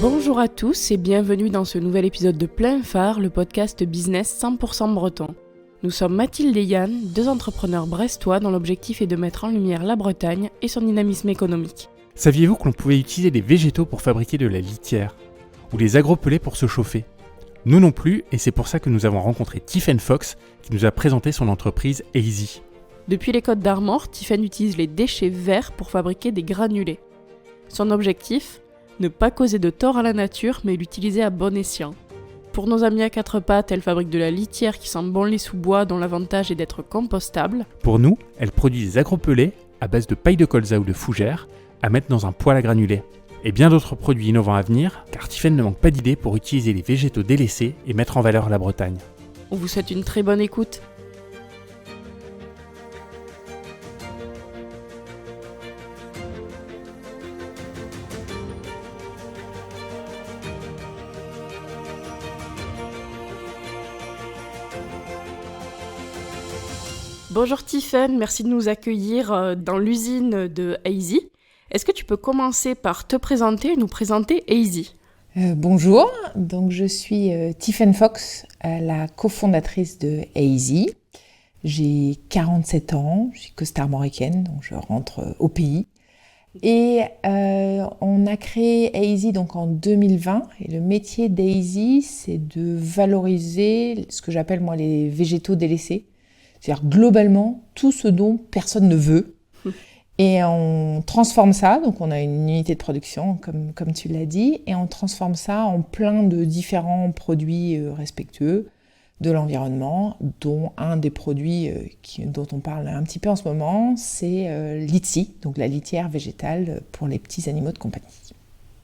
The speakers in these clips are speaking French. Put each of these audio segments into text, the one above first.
Bonjour à tous et bienvenue dans ce nouvel épisode de Plein Phare, le podcast business 100% breton. Nous sommes Mathilde et Yann, deux entrepreneurs brestois dont l'objectif est de mettre en lumière la Bretagne et son dynamisme économique. Saviez-vous que l'on pouvait utiliser des végétaux pour fabriquer de la litière ou les agropelés pour se chauffer ? Nous non plus, et c'est pour ça que nous avons rencontré Tiffen Fox qui nous a présenté son entreprise Easy. Depuis les Côtes d'Armor, Tiffen utilise les déchets verts pour fabriquer des granulés. Son objectif ? Ne pas causer de tort à la nature, mais l'utiliser à bon escient. Pour nos amis à quatre pattes, elle fabrique de la litière qui sent bon les sous-bois dont l'avantage est d'être compostable. Pour nous, elle produit des agropelés à base de paille de colza ou de fougère à mettre dans un poêle à granulés. Et bien d'autres produits innovants à venir, car Tiffen ne manque pas d'idées pour utiliser les végétaux délaissés et mettre en valeur la Bretagne. On vous souhaite une très bonne écoute. Bonjour Tiffen, merci de nous accueillir dans l'usine de Easy. Est-ce que tu peux commencer par te présenter et nous présenter Easy ? Bonjour, donc je suis Tiffen Fox, la cofondatrice de Easy. J'ai 47 ans, je suis costarmoricaine, donc je rentre au pays. Et on a créé Easy donc en 2020 et le métier d'Easy, c'est de valoriser ce que j'appelle moi les végétaux délaissés. C'est-à-dire globalement tout ce dont personne ne veut. Et on transforme ça, donc on a une unité de production, comme tu l'as dit, et on transforme ça en plein de différents produits respectueux de l'environnement, dont un des produits dont on parle un petit peu en ce moment, c'est l'ITSI, donc la litière végétale pour les petits animaux de compagnie.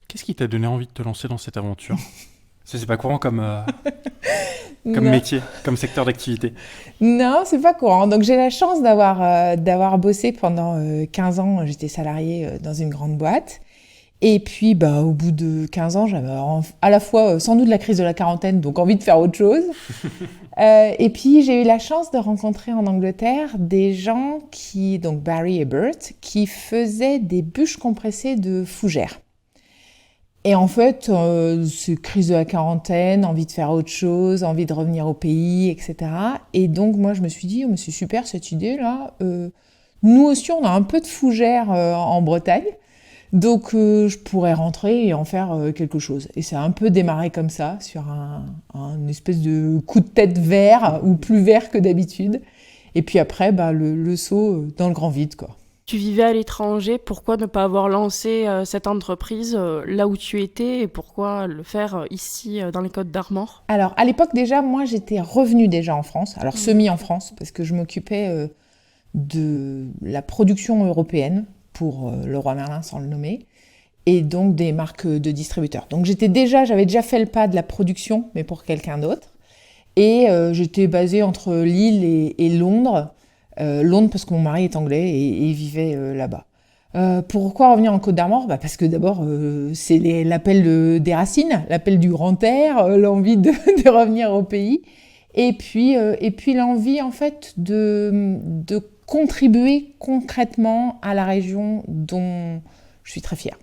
Qu'est-ce qui t'a donné envie de te lancer dans cette aventure ? C'est pas courant comme métier, comme secteur d'activité. Non, c'est pas courant. Donc j'ai la chance d'avoir bossé pendant 15 ans. J'étais salariée dans une grande boîte. Et puis au bout de 15 ans, j'avais à la fois sans doute la crise de la quarantaine, donc envie de faire autre chose. Et puis j'ai eu la chance de rencontrer en Angleterre des gens donc Barry et Bert, qui faisaient des bûches compressées de fougères. Et en fait, c'est crise de la quarantaine, envie de faire autre chose, envie de revenir au pays, etc. Et donc, moi, je me suis dit, mais c'est super cette idée-là. Nous aussi, on a un peu de fougères en Bretagne. Donc, je pourrais rentrer et en faire quelque chose. Et ça a un peu démarré comme ça, sur un espèce de coup de tête vert, ou plus vert que d'habitude. Et puis après, le saut dans le grand vide, quoi. Tu vivais à l'étranger, pourquoi ne pas avoir lancé cette entreprise là où tu étais et pourquoi le faire ici dans les Côtes d'Armor ? Alors à l'époque déjà, moi j'étais revenue déjà en France, alors semi en France, parce que je m'occupais de la production européenne pour Leroy Merlin sans le nommer, et donc des marques de distributeurs. Donc j'avais déjà fait le pas de la production, mais pour quelqu'un d'autre, et j'étais basée entre Lille et Londres. Londres parce que mon mari est anglais et vivait là-bas. Pourquoi revenir en Côte d'Armor ? Parce que d'abord, c'est l'appel des racines, l'appel du grand air, l'envie de revenir au pays. Et puis l'envie, en fait, de contribuer concrètement à la région dont je suis très fière.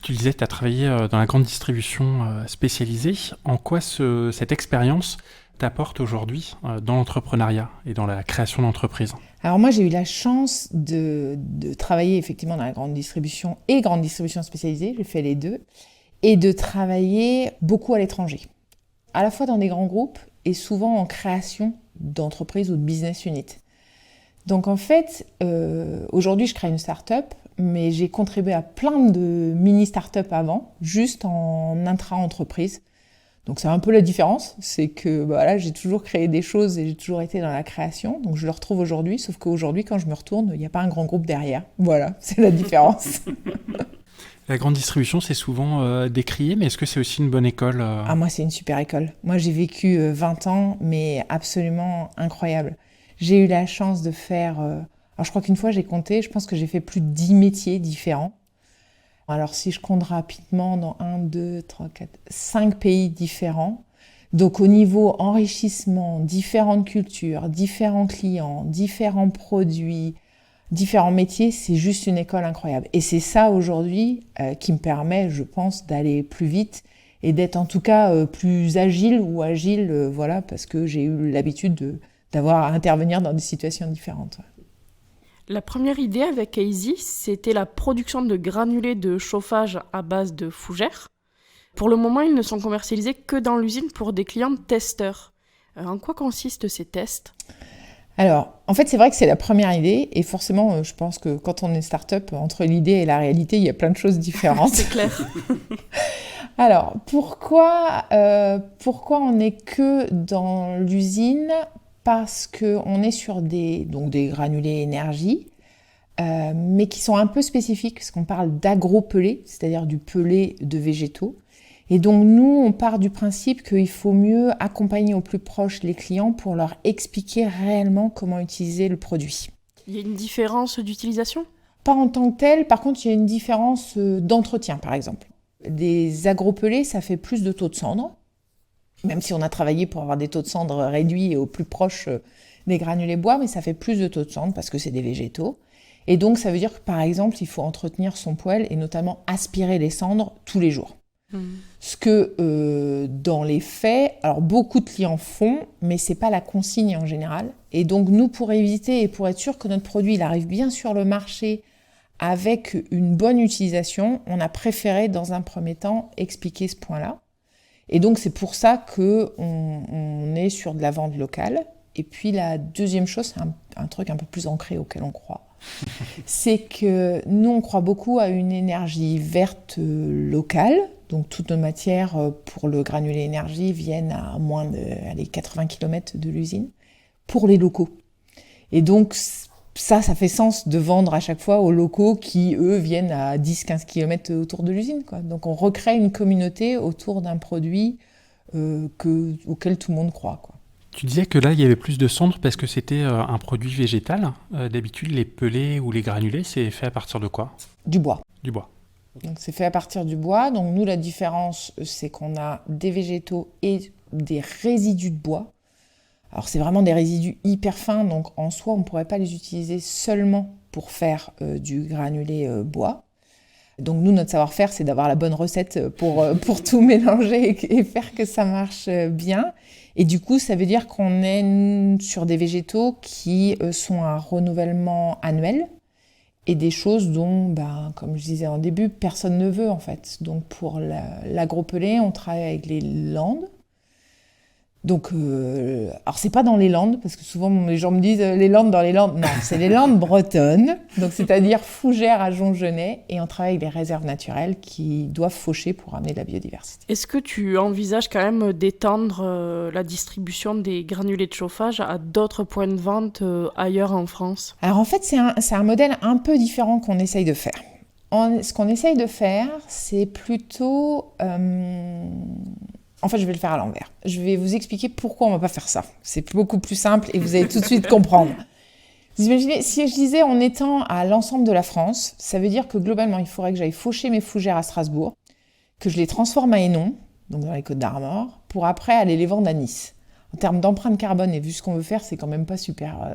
Tu disais que tu as travaillé dans la grande distribution spécialisée. En quoi cette expérience t'apporte aujourd'hui dans l'entrepreneuriat et dans la création d'entreprises ? Alors moi, j'ai eu la chance de travailler effectivement dans la grande distribution et grande distribution spécialisée, j'ai fait les deux, et de travailler beaucoup à l'étranger, à la fois dans des grands groupes et souvent en création d'entreprises ou de business units. Donc en fait, aujourd'hui, je crée une start-up, mais j'ai contribué à plein de mini-start-up avant, juste en intra-entreprise. Donc c'est un peu la différence, c'est que j'ai toujours créé des choses et j'ai toujours été dans la création, donc je le retrouve aujourd'hui, sauf qu'aujourd'hui quand je me retourne, il n'y a pas un grand groupe derrière. Voilà, c'est la différence. La grande distribution, c'est souvent décrié, mais est-ce que c'est aussi une bonne école Ah, moi c'est une super école. Moi j'ai vécu 20 ans, mais absolument incroyable. J'ai eu la chance de faire, alors je crois qu'une fois j'ai compté, je pense que j'ai fait plus de 10 métiers différents. Alors si je compte rapidement, dans 1, 2, 3, 4, 5 pays différents. Donc au niveau enrichissement, différentes cultures, différents clients, différents produits, différents métiers, c'est juste une école incroyable. Et c'est ça aujourd'hui qui me permet, je pense, d'aller plus vite et d'être en tout cas plus agile voilà, parce que j'ai eu l'habitude d'avoir à intervenir dans des situations différentes. La première idée avec Easy, c'était la production de granulés de chauffage à base de fougères. Pour le moment, ils ne sont commercialisés que dans l'usine pour des clients testeurs. En quoi consistent ces tests ? Alors, en fait, c'est vrai que c'est la première idée et forcément, je pense que quand on est start-up, entre l'idée et la réalité, il y a plein de choses différentes. C'est clair. Alors, pourquoi on n'est que dans l'usine ? Parce qu'on est sur des granulés énergie, mais qui sont un peu spécifiques, parce qu'on parle d'agro-pelé, c'est-à-dire du pelé de végétaux. Et donc, nous, on part du principe qu'il faut mieux accompagner au plus proche les clients pour leur expliquer réellement comment utiliser le produit. Il y a une différence d'utilisation ? Pas en tant que telle, par contre, il y a une différence d'entretien, par exemple. Des agro-pelés, ça fait plus de taux de cendre, même si on a travaillé pour avoir des taux de cendre réduits et au plus proche des granulés bois, mais ça fait plus de taux de cendre parce que c'est des végétaux. Et donc, ça veut dire que, par exemple, il faut entretenir son poêle et notamment aspirer les cendres tous les jours. Ce que, dans les faits, alors beaucoup de clients font, mais c'est pas la consigne en général. Et donc, nous, pour éviter et pour être sûr que notre produit il arrive bien sur le marché avec une bonne utilisation, on a préféré, dans un premier temps, expliquer ce point-là. Et donc, c'est pour ça qu'on est sur de la vente locale. Et puis, la deuxième chose, c'est un truc un peu plus ancré auquel on croit. C'est que nous, on croit beaucoup à une énergie verte locale. Donc, toutes nos matières pour le granulé énergie viennent à moins de 80 km de l'usine pour les locaux. Et donc, ça fait sens de vendre à chaque fois aux locaux qui, eux, viennent à 10-15 km autour de l'usine, quoi. Donc, on recrée une communauté autour d'un produit auquel tout le monde croit, quoi. Tu disais que là, il y avait plus de cendres parce que c'était un produit végétal. D'habitude, les pelés ou les granulés, c'est fait à partir de quoi ? Du bois. Du bois. Donc, c'est fait à partir du bois. Donc, nous, la différence, c'est qu'on a des végétaux et des résidus de bois. Alors, c'est vraiment des résidus hyper fins. Donc, en soi, on ne pourrait pas les utiliser seulement pour faire du granulé bois. Donc, nous, notre savoir-faire, c'est d'avoir la bonne recette pour tout mélanger et faire que ça marche bien. Et du coup, ça veut dire qu'on est sur des végétaux qui sont un renouvellement annuel et des choses dont, comme je disais en début, personne ne veut en fait. Donc pour l'agro-pelé, on travaille avec les Landes. Donc, alors c'est pas dans les Landes, parce que souvent les gens me disent les Landes dans les Landes. Non, c'est les Landes bretonnes, donc c'est-à-dire Fougères à Jongenay, et on travaille avec des réserves naturelles qui doivent faucher pour amener de la biodiversité. Est-ce que tu envisages quand même d'étendre la distribution des granulés de chauffage à d'autres points de vente ailleurs en France ? Alors en fait, c'est un modèle un peu différent qu'on essaye de faire. Ce qu'on essaye de faire, c'est plutôt... En fait, je vais le faire à l'envers. Je vais vous expliquer pourquoi on ne va pas faire ça. C'est beaucoup plus simple et vous allez tout de suite comprendre. Vous imaginez, si je disais on étend à l'ensemble de la France, ça veut dire que globalement, il faudrait que j'aille faucher mes fougères à Strasbourg, que je les transforme à Hénon, donc dans les Côtes-d'Armor, pour après aller les vendre à Nice. En termes d'empreinte carbone et vu ce qu'on veut faire, c'est quand même pas super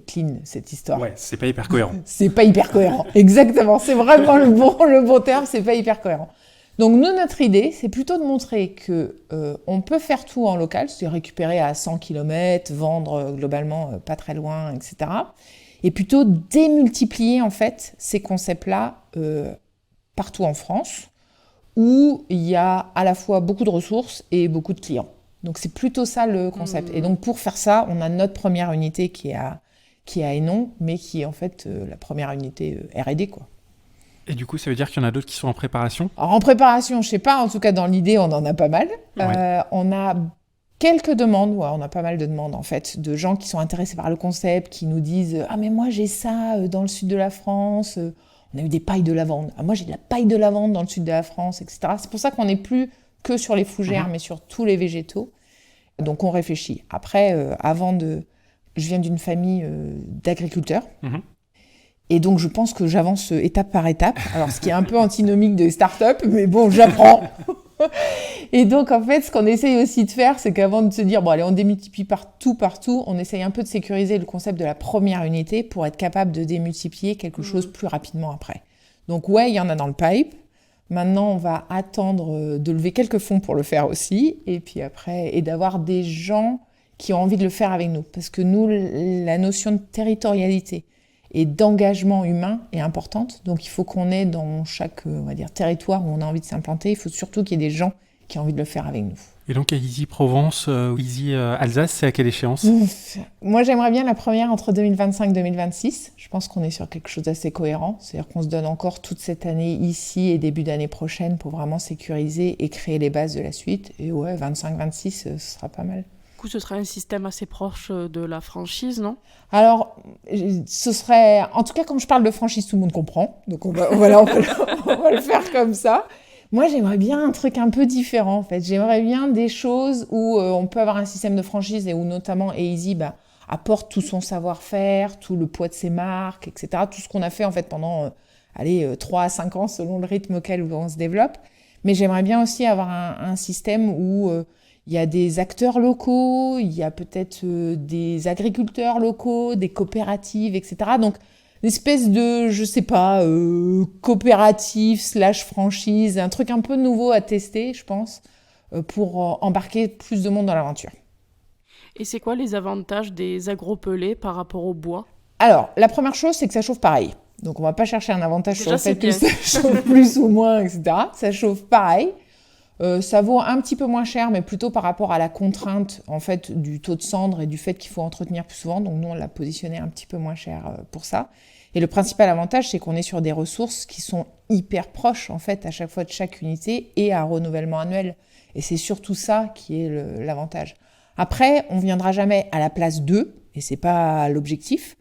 clean, cette histoire. Ouais, c'est pas hyper cohérent. C'est pas hyper cohérent, exactement. C'est vraiment le bon terme, c'est pas hyper cohérent. Donc nous, notre idée, c'est plutôt de montrer que on peut faire tout en local, c'est-à-dire récupérer à 100 km, vendre globalement pas très loin, etc. Et plutôt démultiplier en fait ces concepts-là partout en France, où il y a à la fois beaucoup de ressources et beaucoup de clients. Donc c'est plutôt ça le concept. Et donc pour faire ça, on a notre première unité qui est à Hénon, mais qui est en fait la première unité R&D, quoi. Et du coup, ça veut dire qu'il y en a d'autres qui sont en préparation ? Alors en préparation, je sais pas, en tout cas dans l'idée, on en a pas mal. Ouais. On a quelques demandes, on a pas mal de demandes en fait, de gens qui sont intéressés par le concept, qui nous disent « Ah mais moi j'ai ça dans le sud de la France, on a eu des pailles de lavande, moi j'ai de la paille de lavande dans le sud de la France, etc. » C'est pour ça qu'on n'est plus que sur les fougères, mais sur tous les végétaux. Donc on réfléchit. Après, je viens d'une famille d'agriculteurs. Et donc, je pense que j'avance étape par étape. Alors, ce qui est un peu antinomique de start-up, mais bon, j'apprends. Et donc, en fait, ce qu'on essaye aussi de faire, c'est qu'avant de se dire, bon, allez, on démultiplie partout, on essaye un peu de sécuriser le concept de la première unité pour être capable de démultiplier quelque chose plus rapidement après. Donc, ouais, il y en a dans le pipe. Maintenant, on va attendre de lever quelques fonds pour le faire aussi. Et puis après, et d'avoir des gens qui ont envie de le faire avec nous. Parce que nous, la notion de territorialité et d'engagement humain est importante. Donc, il faut qu'on ait dans chaque, on va dire, territoire où on a envie de s'implanter, il faut surtout qu'il y ait des gens qui ont envie de le faire avec nous. Et donc à Easy Provence, Easy Alsace, c'est à quelle échéance ? Moi, j'aimerais bien la première entre 2025 et 2026. Je pense qu'on est sur quelque chose d'assez cohérent. C'est-à-dire qu'on se donne encore toute cette année ici et début d'année prochaine pour vraiment sécuriser et créer les bases de la suite. Et ouais, 25-26, ce sera pas mal. Du coup, ce serait un système assez proche de la franchise, non ? Alors, ce serait... En tout cas, quand je parle de franchise, tout le monde comprend. Donc, on va le faire comme ça. Moi, j'aimerais bien un truc un peu différent, en fait. J'aimerais bien des choses où on peut avoir un système de franchise et où, notamment, Easy apporte tout son savoir-faire, tout le poids de ses marques, etc. Tout ce qu'on a fait, en fait, pendant 3 à 5 ans, selon le rythme auquel on se développe. Mais j'aimerais bien aussi avoir un système où... il y a des acteurs locaux, il y a peut-être des agriculteurs locaux, des coopératives, etc. Donc, une espèce de, je sais pas, coopérative / franchise, un truc un peu nouveau à tester, je pense, pour embarquer plus de monde dans l'aventure. Et c'est quoi les avantages des agropelés par rapport au bois ? Alors, la première chose, c'est que ça chauffe pareil. Donc, on va pas chercher un avantage déjà, sur le fait que ça chauffe plus ou moins, etc. Ça chauffe pareil. Ça vaut un petit peu moins cher, mais plutôt par rapport à la contrainte en fait du taux de cendre et du fait qu'il faut entretenir plus souvent. Donc nous, on l'a positionné un petit peu moins cher pour ça. Et le principal avantage, c'est qu'on est sur des ressources qui sont hyper proches en fait à chaque fois de chaque unité et à un renouvellement annuel. Et c'est surtout ça qui est l'avantage. Après, on viendra jamais à la place d'eux, et c'est pas l'objectif,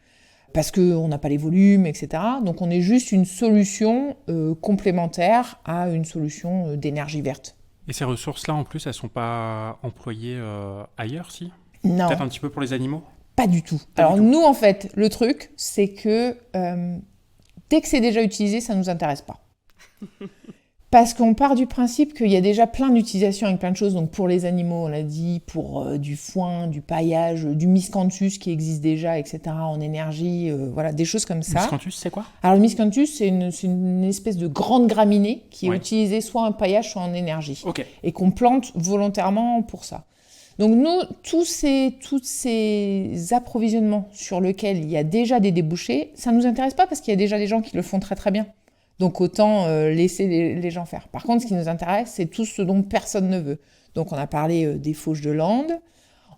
parce qu'on n'a pas les volumes, etc. Donc on est juste une solution complémentaire à une solution d'énergie verte. Et ces ressources-là, en plus, elles ne sont pas employées ailleurs, si ? Non. Peut-être un petit peu pour les animaux ? Pas du tout. Alors nous, en fait, le truc, c'est que dès que c'est déjà utilisé, ça ne nous intéresse pas. Parce qu'on part du principe qu'il y a déjà plein d'utilisations avec plein de choses. Donc pour les animaux, on l'a dit, pour du foin, du paillage, du miscanthus qui existe déjà, etc. en énergie, voilà, des choses comme ça. Miscanthus, c'est quoi ? Alors le miscanthus, c'est une espèce de grande graminée qui est utilisée soit en paillage, soit en énergie. Okay. Et qu'on plante volontairement pour ça. Donc nous, tous ces approvisionnements sur lesquels il y a déjà des débouchés, ça ne nous intéresse pas parce qu'il y a déjà des gens qui le font très très bien. Donc autant laisser les gens faire. Par contre, ce qui nous intéresse, c'est tout ce dont personne ne veut. Donc on a parlé des fauches de lande,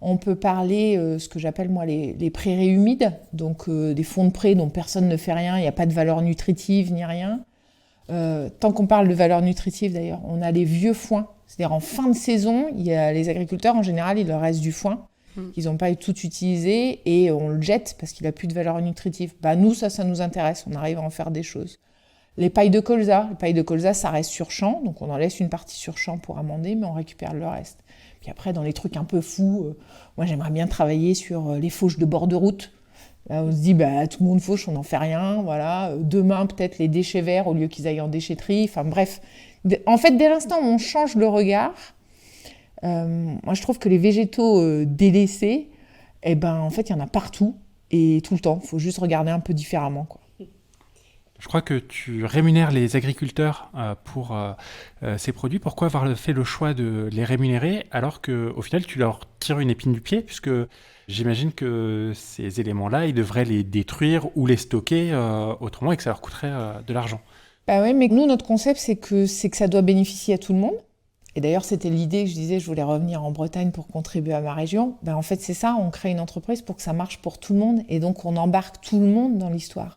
on peut parler ce que j'appelle moi les prairies humides, donc des fonds de prés dont personne ne fait rien, il n'y a pas de valeur nutritive ni rien. Tant qu'on parle de valeur nutritive d'ailleurs, on a les vieux foins. C'est-à-dire en fin de saison, il y a les agriculteurs en général, il leur reste du foin qu'ils n'ont pas tout utilisé et on le jette parce qu'il n'a plus de valeur nutritive. Nous, ça nous intéresse, on arrive à en faire des choses. Les pailles de colza, ça reste sur champ, donc on en laisse une partie sur champ pour amender, mais on récupère le reste. Puis après, dans les trucs un peu fous, moi j'aimerais bien travailler sur les fauches de bord de route. Là, on se dit, tout le monde fauche, on n'en fait rien, voilà. Demain, peut-être les déchets verts au lieu qu'ils aillent en déchetterie, enfin bref. En fait, dès l'instant où on change le regard, moi je trouve que les végétaux délaissés, en fait, il y en a partout et tout le temps. Il faut juste regarder un peu différemment, quoi. Je crois que tu rémunères les agriculteurs pour ces produits. Pourquoi avoir fait le choix de les rémunérer alors qu'au final, tu leur tires une épine du pied, puisque j'imagine que ces éléments-là, ils devraient les détruire ou les stocker autrement et que ça leur coûterait de l'argent. Oui, mais nous, notre concept, c'est que ça doit bénéficier à tout le monde. Et d'ailleurs, c'était l'idée que je disais, je voulais revenir en Bretagne pour contribuer à ma région. En fait, c'est ça, on crée une entreprise pour que ça marche pour tout le monde. Et donc, on embarque tout le monde dans l'histoire.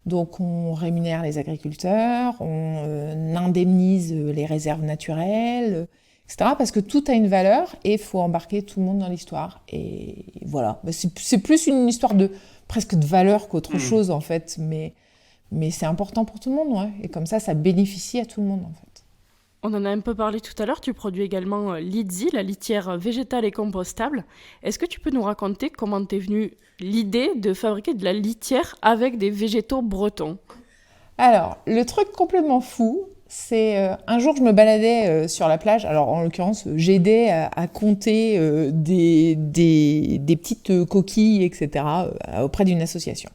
Donc, on rémunère les agriculteurs, on indemnise les réserves naturelles, etc. Parce que tout a une valeur et il faut embarquer tout le monde dans l'histoire. Et voilà, c'est plus une histoire presque de valeur qu'autre chose, en fait. Mais c'est important pour tout le monde, ouais. Et comme ça bénéficie à tout le monde, en fait. On en a un peu parlé tout à l'heure, tu produis également Lidzi, la litière végétale et compostable. Est-ce que tu peux nous raconter comment t'es venue l'idée de fabriquer de la litière avec des végétaux bretons ? Alors, le truc complètement fou, c'est un jour je me baladais sur la plage, alors en l'occurrence j'aidais à compter des petites coquilles, etc. Auprès d'une association.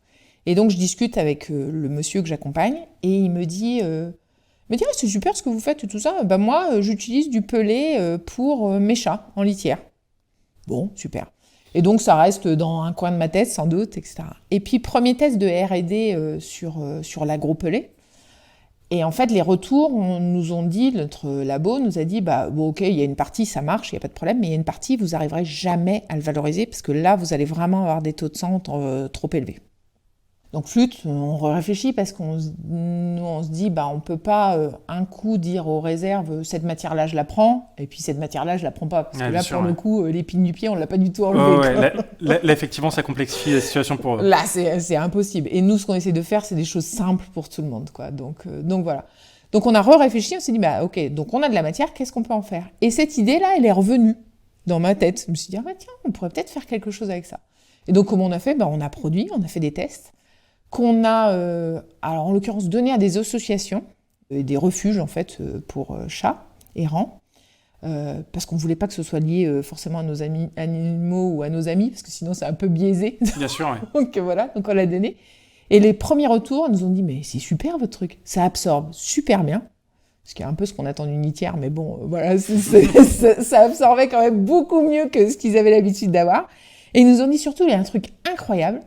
Et donc je discute avec le monsieur que j'accompagne et il me dit ah, c'est super ce que vous faites et tout ça. Bah moi j'utilise du pelé pour mes chats en litière. Bon, super. Et donc ça reste dans un coin de ma tête sans doute, etc. Et puis premier test de R&D sur l'agro-pelé. Et en fait, les retours nous ont dit, notre labo nous a dit, bon, ok, il y a une partie, ça marche, il n'y a pas de problème, mais il y a une partie, vous n'arriverez jamais à le valoriser parce que là, vous allez vraiment avoir des taux de sang trop élevés. Donc flûte, on réfléchit parce qu'on se dit, on peut pas un coup dire aux réserves, cette matière-là, je la prends, et puis cette matière-là, je la prends pas. Parce que là, pour le coup, l'épine du pied, on l'a pas du tout enlevée. Là, effectivement, ça complexifie la situation pour eux. Là, c'est impossible. Et nous, ce qu'on essaie de faire, c'est des choses simples pour tout le monde, quoi. Donc voilà. Donc on a réfléchi, on s'est dit, ok, donc on a de la matière, qu'est-ce qu'on peut en faire? Et cette idée-là, elle est revenue dans ma tête. Je me suis dit, tiens, on pourrait peut-être faire quelque chose avec ça. Et donc, comment on a fait? On a produit, on a fait des tests qu'on a, alors en l'occurrence, donné à des associations, des refuges en fait pour chats errants, parce qu'on ne voulait pas que ce soit lié forcément à nos amis animaux ou à nos amis, parce que sinon c'est un peu biaisé. Bien sûr, oui. Donc voilà, donc on l'a donné. Et les premiers retours nous ont dit, mais c'est super votre truc, ça absorbe super bien, ce qui est un peu ce qu'on attend d'une litière, mais bon, voilà, ça absorbait quand même beaucoup mieux que ce qu'ils avaient l'habitude d'avoir. Et ils nous ont dit surtout, il y a un truc incroyable,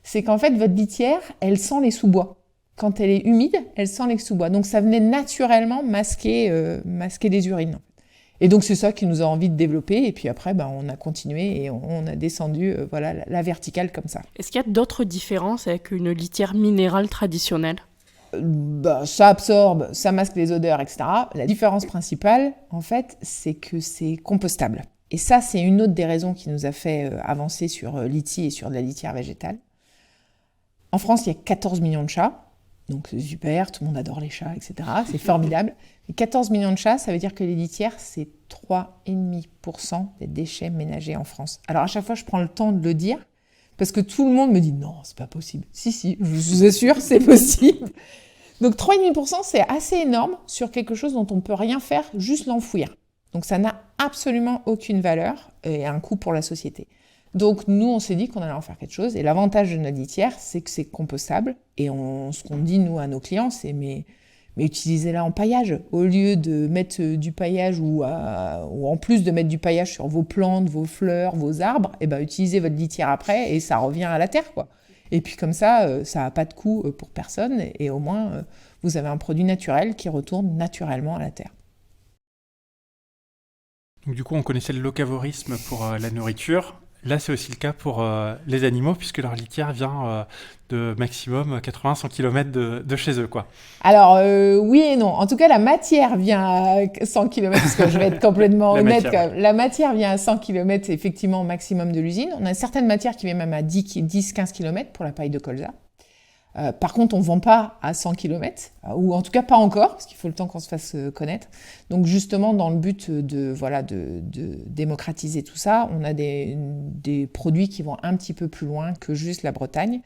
c'est qu'en fait, votre litière, elle sent les sous-bois. Quand elle est humide, elle sent les sous-bois. Donc, ça venait naturellement masquer les urines. Et donc, c'est ça qui nous a envie de développer. Et puis après, on a continué et on a descendu la verticale comme ça. Est-ce qu'il y a d'autres différences avec une litière minérale traditionnelle ? Ça absorbe, ça masque les odeurs, etc. La différence principale, en fait, c'est que c'est compostable. Et ça, c'est une autre des raisons qui nous a fait avancer sur l'ITI et sur de la litière végétale. En France, il y a 14 millions de chats, donc c'est super, tout le monde adore les chats, etc. C'est formidable. Et 14 millions de chats, ça veut dire que les litières, c'est 3,5% des déchets ménagers en France. Alors à chaque fois, je prends le temps de le dire, parce que tout le monde me dit « Non, c'est pas possible ». Si, je vous assure, c'est possible. Donc 3,5%, c'est assez énorme sur quelque chose dont on ne peut rien faire, juste l'enfouir. Donc ça n'a absolument aucune valeur et un coût pour la société. Donc nous, on s'est dit qu'on allait en faire quelque chose. Et l'avantage de notre litière, c'est que c'est compostable. Et ce qu'on dit, nous, à nos clients, c'est mais utilisez-la en paillage. Au lieu de mettre du paillage ou en plus de mettre du paillage sur vos plantes, vos fleurs, vos arbres, utilisez votre litière après et ça revient à la terre, quoi. Et puis comme ça, ça n'a pas de coût pour personne. Et au moins, vous avez un produit naturel qui retourne naturellement à la terre. Donc du coup, on connaissait le locavorisme pour la nourriture. Là, c'est aussi le cas pour les animaux, puisque leur litière vient de maximum 80-100 km de chez eux, quoi. Alors, oui et non. En tout cas, la matière vient à 100 km, parce que je vais être complètement honnête. La matière vient à 100 km, effectivement, au maximum de l'usine. On a certaines matières qui viennent même à 10-15 km pour la paille de colza. Par contre, on ne vend pas à 100 km, ou en tout cas pas encore, parce qu'il faut le temps qu'on se fasse connaître. Donc justement, dans le but de démocratiser tout ça, on a des produits qui vont un petit peu plus loin que juste la Bretagne.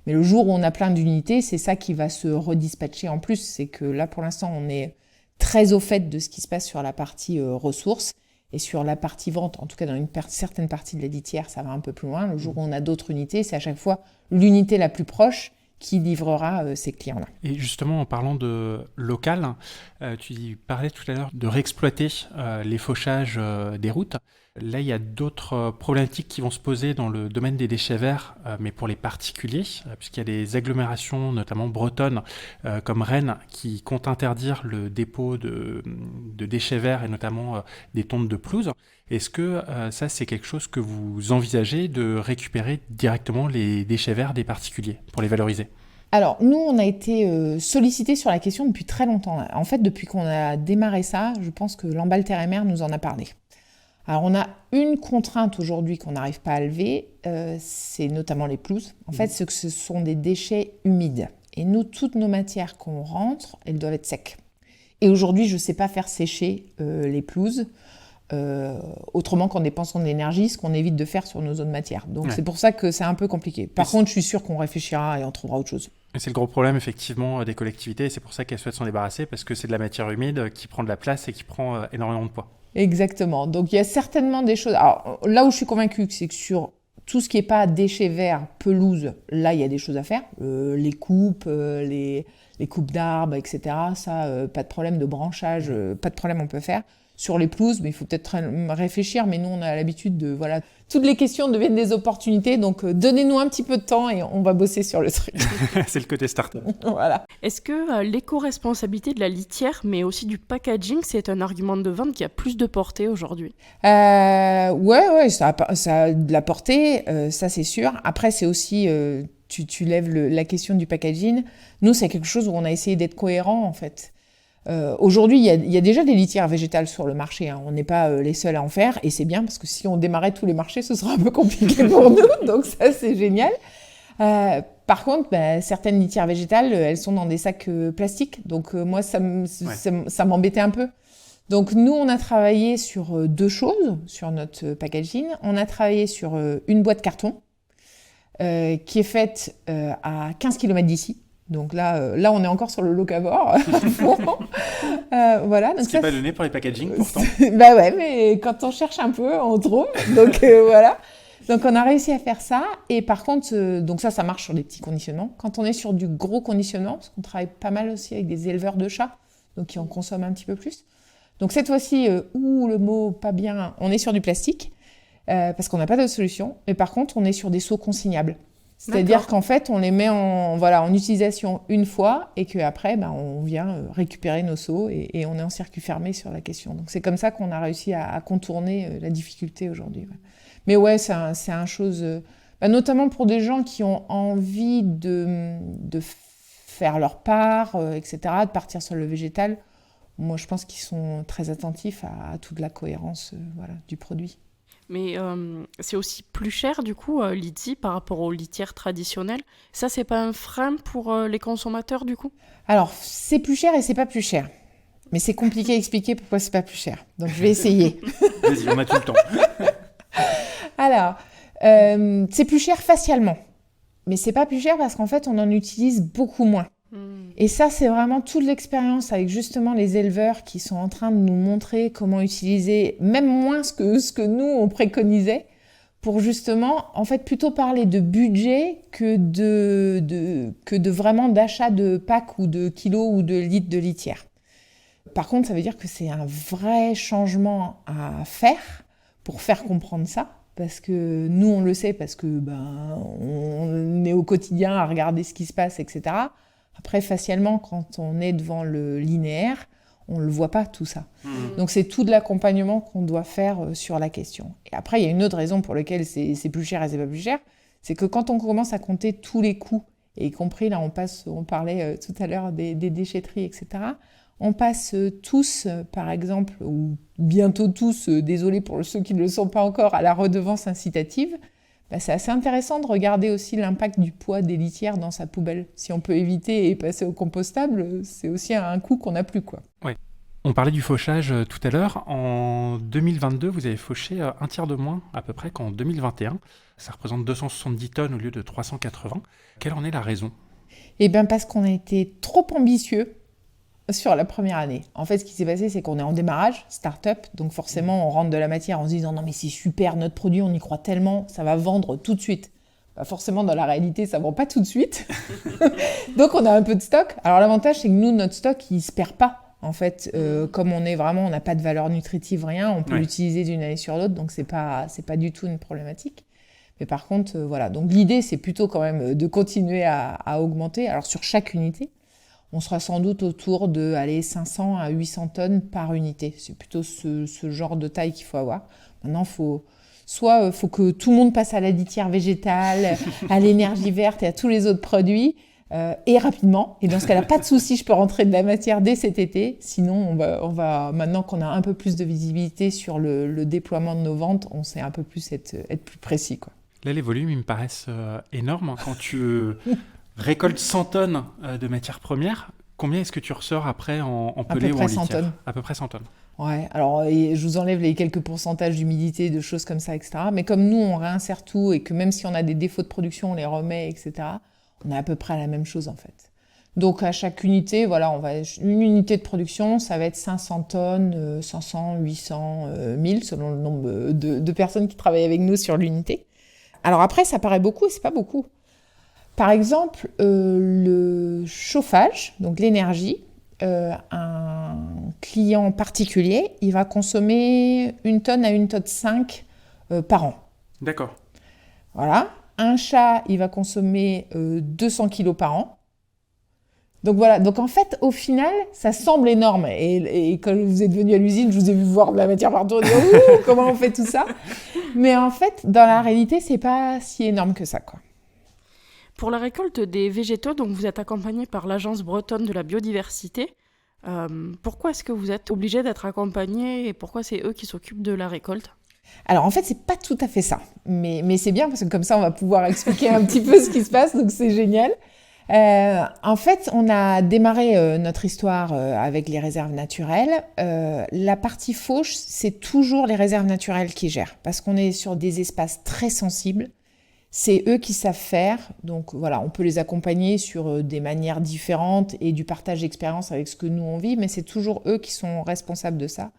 Mais le jour où on a plein d'unités, c'est ça qui va se redispatcher en plus. C'est que là, pour l'instant, on est très au fait de ce qui se passe sur la partie ressources. Et sur la partie vente, en tout cas dans une certaine partie de la litière, ça va un peu plus loin. Le jour où on a d'autres unités, c'est à chaque fois l'unité la plus proche qui livrera ces clients-là. Et justement, en parlant de local, tu parlais tout à l'heure de réexploiter les fauchages des routes. Là, il y a d'autres problématiques qui vont se poser dans le domaine des déchets verts, mais pour les particuliers, puisqu'il y a des agglomérations, notamment bretonnes, comme Rennes, qui comptent interdire le dépôt de déchets verts et notamment des tontes de pelouse. Est-ce que ça, c'est quelque chose que vous envisagez de récupérer directement les déchets verts des particuliers pour les valoriser ? Alors, nous, on a été sollicités sur la question depuis très longtemps. En fait, depuis qu'on a démarré ça, je pense que l'Emballe Terre et Mer nous en a parlé. Alors, on a une contrainte aujourd'hui qu'on n'arrive pas à lever, c'est notamment les pelouses. En fait, c'est que ce sont des déchets humides. Et nous, toutes nos matières qu'on rentre, elles doivent être secs. Et aujourd'hui, je ne sais pas faire sécher les pelouses autrement qu'en dépensant de l'énergie, ce qu'on évite de faire sur nos autres matières. Donc, c'est pour ça que c'est un peu compliqué. Par contre, je suis sûre qu'on réfléchira et on trouvera autre chose. Et c'est le gros problème effectivement des collectivités et c'est pour ça qu'elles souhaitent s'en débarrasser parce que c'est de la matière humide qui prend de la place et qui prend énormément de poids. Exactement. Donc, il y a certainement des choses. Alors, là où je suis convaincue, c'est que sur tout ce qui n'est pas déchets verts, pelouse, là, il y a des choses à faire. Les coupes, les coupes d'arbres, etc. Ça, pas de problème de branchage, pas de problème, on peut faire. Sur les pelouses, mais il faut peut-être réfléchir, mais nous, on a l'habitude de, voilà, toutes les questions deviennent des opportunités, donc donnez-nous un petit peu de temps et on va bosser sur le truc. C'est le côté start-up. Voilà. Est-ce que l'éco-responsabilité de la litière, mais aussi du packaging, c'est un argument de vente qui a plus de portée aujourd'hui? Ouais, ça a de la portée, ça c'est sûr. Après, c'est aussi, tu lèves la question du packaging. Nous, c'est quelque chose où on a essayé d'être cohérent, en fait. Aujourd'hui, il y a déjà des litières végétales sur le marché. Hein. On n'est pas les seuls à en faire, et c'est bien parce que si on démarrait tous les marchés, ce serait un peu compliqué pour nous. Donc ça, c'est génial. Par contre, certaines litières végétales, elles sont dans des sacs plastiques. Donc moi, ça m'embêtait un peu. Donc nous, on a travaillé sur deux choses sur notre packaging. On a travaillé sur une boîte carton qui est faite à 15 km d'ici. Donc là, on est encore sur le locavore. Voilà. Donc ce qui n'est pas donné pour les packaging, pourtant. Bah ouais, mais quand on cherche un peu, on trouve. Donc voilà. Donc on a réussi à faire ça. Et par contre, donc ça marche sur des petits conditionnements. Quand on est sur du gros conditionnement, parce qu'on travaille pas mal aussi avec des éleveurs de chats, donc qui en consomment un petit peu plus. Donc cette fois-ci, le mot pas bien, on est sur du plastique, parce qu'on n'a pas d'autre solution. Mais par contre, on est sur des seaux consignables. C'est-à-dire qu'en fait, on les met en utilisation une fois et qu'après, on vient récupérer nos seaux et on est en circuit fermé sur la question. Donc, c'est comme ça qu'on a réussi à contourner la difficulté aujourd'hui. Ouais. Mais ouais, c'est un chose, notamment pour des gens qui ont envie de faire leur part, etc., de partir sur le végétal. Moi, je pense qu'ils sont très attentifs à toute la cohérence du produit. Mais c'est aussi plus cher, du coup, Liti, par rapport aux litières traditionnelles. Ça, c'est pas un frein pour les consommateurs, du coup? Alors, c'est plus cher et c'est pas plus cher. Mais c'est compliqué à expliquer pourquoi c'est pas plus cher. Donc, je vais essayer. Vas-y, on a tout le temps. Alors, c'est plus cher facialement. Mais c'est pas plus cher parce qu'en fait, on en utilise beaucoup moins. Et ça, c'est vraiment toute l'expérience avec justement les éleveurs qui sont en train de nous montrer comment utiliser même moins ce que nous, on préconisait pour justement, en fait, plutôt parler de budget que de vraiment d'achat de packs ou de kilos ou de litres de litière. Par contre, ça veut dire que c'est un vrai changement à faire pour faire comprendre ça. Parce que nous, on le sait, parce que on est au quotidien à regarder ce qui se passe, etc. Après, facialement, quand on est devant le linéaire, on ne le voit pas, tout ça. Donc, c'est tout de l'accompagnement qu'on doit faire sur la question. Et après, il y a une autre raison pour laquelle c'est plus cher et c'est pas plus cher, c'est que quand on commence à compter tous les coûts, et y compris, là, on parlait tout à l'heure des déchetteries, etc., on passe tous, par exemple, ou bientôt tous, désolé pour ceux qui ne le sont pas encore, à la redevance incitative. C'est assez intéressant de regarder aussi l'impact du poids des litières dans sa poubelle. Si on peut éviter et passer au compostable, c'est aussi un coût qu'on n'a plus, quoi. Oui. On parlait du fauchage tout à l'heure. En 2022, vous avez fauché un tiers de moins à peu près qu'en 2021. Ça représente 270 tonnes au lieu de 380. Quelle en est la raison ? Parce qu'on a été trop ambitieux sur la première année. En fait, ce qui s'est passé, c'est qu'on est en démarrage, start-up, donc forcément, on rentre de la matière en se disant « Non, mais c'est super, notre produit, on y croit tellement, ça va vendre tout de suite. » Forcément, dans la réalité, ça ne vend pas tout de suite. Donc, on a un peu de stock. Alors, l'avantage, c'est que nous, notre stock, il ne se perd pas. En fait, comme on n'a pas de valeur nutritive, rien, on peut l'utiliser d'une année sur l'autre, donc c'est pas du tout une problématique. Mais par contre, voilà. Donc, l'idée, c'est plutôt quand même de continuer à augmenter. Alors, sur chaque unité, on sera sans doute autour de 500 à 800 tonnes par unité. C'est plutôt ce genre de taille qu'il faut avoir. Maintenant, faut que tout le monde passe à la litière végétale, à l'énergie verte et à tous les autres produits, et rapidement. Et dans ce cas-là, pas de souci, je peux rentrer de la matière dès cet été. Sinon, on va maintenant qu'on a un peu plus de visibilité sur le déploiement de nos ventes, on sait un peu plus être plus précis, quoi. Là, les volumes, ils me paraissent énormes. Quand tu récoltes 100 tonnes de matières premières, combien est-ce que tu ressors après en pellet ou en litière ? 100 tonnes. À peu près 100 tonnes. Ouais, alors je vous enlève les quelques pourcentages d'humidité, de choses comme ça, etc. Mais comme nous, on réinsère tout et que même si on a des défauts de production, on les remet, etc., On est à peu près à la même chose en fait. Donc à chaque unité, voilà, une unité de production, ça va être 500 tonnes, 500, 800, 1000 selon le nombre de personnes qui travaillent avec nous sur l'unité. Alors après, ça paraît beaucoup et c'est pas beaucoup. Par exemple, le chauffage, donc l'énergie, un client particulier, il va consommer 1 tonne à 1 tonne 5 par an. D'accord. Voilà. Un chat, il va consommer 200 kilos par an. Donc voilà, donc en fait, au final, ça semble énorme. Et quand vous êtes venu à l'usine, je vous ai vu voir de la matière partout, dire ouh, comment on fait tout ça. Mais en fait, dans la réalité, c'est pas si énorme que ça, quoi. Pour la récolte des végétaux, donc vous êtes accompagné par l'Agence bretonne de la biodiversité. Pourquoi est-ce que vous êtes obligé d'être accompagné et pourquoi c'est eux qui s'occupent de la récolte ? Alors en fait, c'est pas tout à fait ça. Mais c'est bien parce que comme ça, on va pouvoir expliquer un petit peu ce qui se passe, donc c'est génial. En fait, on a démarré notre histoire avec les réserves naturelles. La partie fauche, c'est toujours les réserves naturelles qui gèrent parce qu'on est sur des espaces très sensibles. C'est eux qui savent faire. Donc voilà, on peut les accompagner sur des manières différentes et du partage d'expérience avec ce que nous on vit, mais c'est toujours eux qui sont responsables de ça.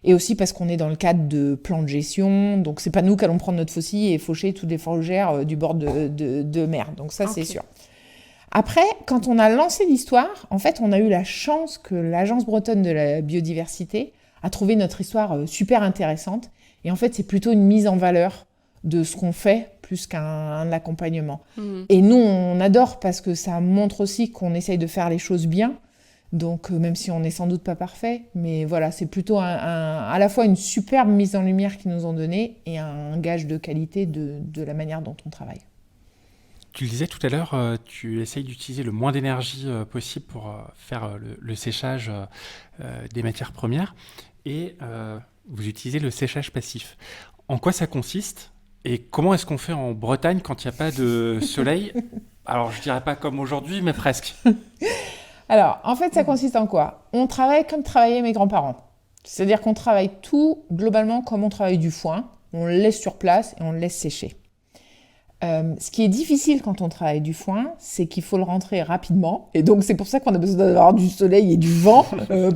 Et aussi parce qu'on est dans le cadre de plans de gestion, donc c'est pas nous qui allons prendre notre faucille et faucher toutes les fougères du bord de mer. Donc ça, c'est sûr. Après, quand on a lancé l'histoire, en fait, on a eu la chance que l'Agence bretonne de la biodiversité a trouvé notre histoire super intéressante. Et en fait, c'est plutôt une mise en valeur de ce qu'on fait plus qu'un accompagnement. Et nous, on adore parce que ça montre aussi qu'on essaye de faire les choses bien. Donc, même si on n'est sans doute pas parfait, mais voilà, c'est plutôt à la fois une superbe mise en lumière qu'ils nous ont donnée et un gage de qualité de la manière dont on travaille. Tu le disais tout à l'heure, tu essayes d'utiliser le moins d'énergie possible pour faire le séchage des matières premières et vous utilisez le séchage passif. En quoi ça consiste et comment est-ce qu'on fait en Bretagne quand il n'y a pas de soleil ? Alors, je dirais pas comme aujourd'hui, mais presque. Alors, en fait, ça consiste en quoi ? On travaille comme travaillaient mes grands-parents. C'est-à-dire qu'on travaille tout globalement comme on travaille du foin. On le laisse sur place et on le laisse sécher. Ce qui est difficile quand on travaille du foin, c'est qu'il faut le rentrer rapidement. Et donc, c'est pour ça qu'on a besoin d'avoir du soleil et du vent